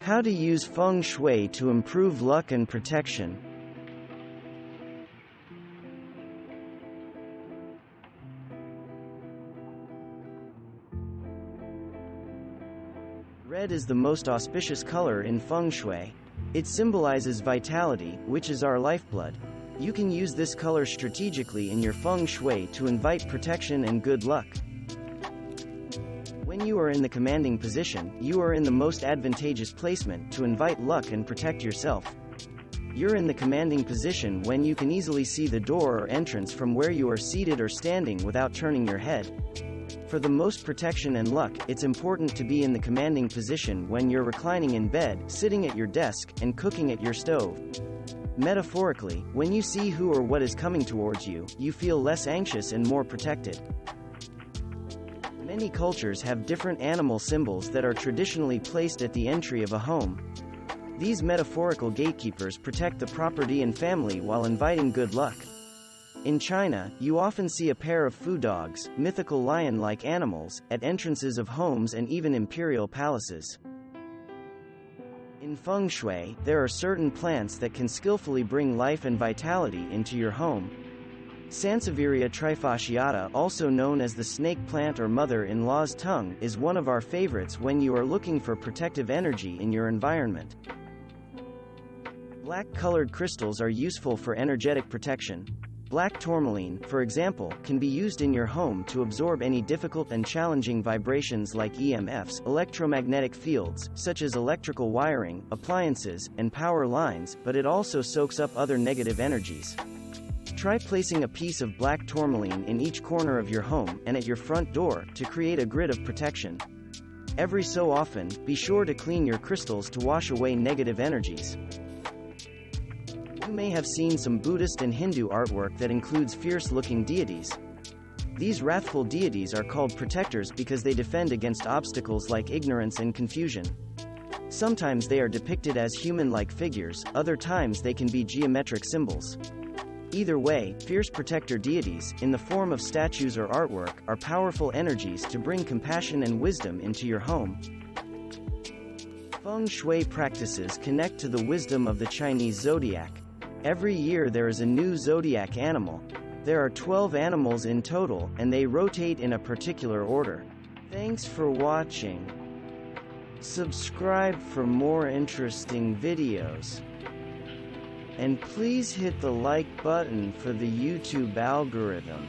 How to use Feng Shui to improve luck and protection. Red is the most auspicious color in Feng Shui. It symbolizes vitality, which is our lifeblood. You can use this color strategically in your Feng Shui to invite protection and good luck. When you are in the commanding position, you are in the most advantageous placement to invite luck and protect yourself. You're in the commanding position when you can easily see the door or entrance from where you are seated or standing without turning your head. For the most protection and luck, it's important to be in the commanding position when you're reclining in bed, sitting at your desk, and cooking at your stove. Metaphorically, when you see who or what is coming towards you, you feel less anxious and more protected. Many cultures have different animal symbols that are traditionally placed at the entry of a home. These metaphorical gatekeepers protect the property and family while inviting good luck. In China, you often see a pair of fu dogs, mythical lion-like animals, at entrances of homes and even imperial palaces. In Feng Shui, there are certain plants that can skillfully bring life and vitality into your home. Sansevieria Trifasciata, also known as the snake plant or mother-in-law's tongue, is one of our favorites when you are looking for protective energy in your environment. Black-colored crystals are useful for energetic protection. Black tourmaline, for example, can be used in your home to absorb any difficult and challenging vibrations like EMFs, electromagnetic fields, such as electrical wiring, appliances, and power lines, but it also soaks up other negative energies. Try placing a piece of black tourmaline in each corner of your home and at your front door to create a grid of protection. Every so often, be sure to clean your crystals to wash away negative energies. You may have seen some Buddhist and Hindu artwork that includes fierce-looking deities. These wrathful deities are called protectors because they defend against obstacles like ignorance and confusion. Sometimes they are depicted as human-like figures, other times they can be geometric symbols. Either way, fierce protector deities, in the form of statues or artwork, are powerful energies to bring compassion and wisdom into your home. Feng Shui practices connect to the wisdom of the Chinese zodiac. Every year there is a new zodiac animal. There are 12 animals in total, and they rotate in a particular order. Thanks for watching. Subscribe for more interesting videos. And please hit the like button for the YouTube algorithm.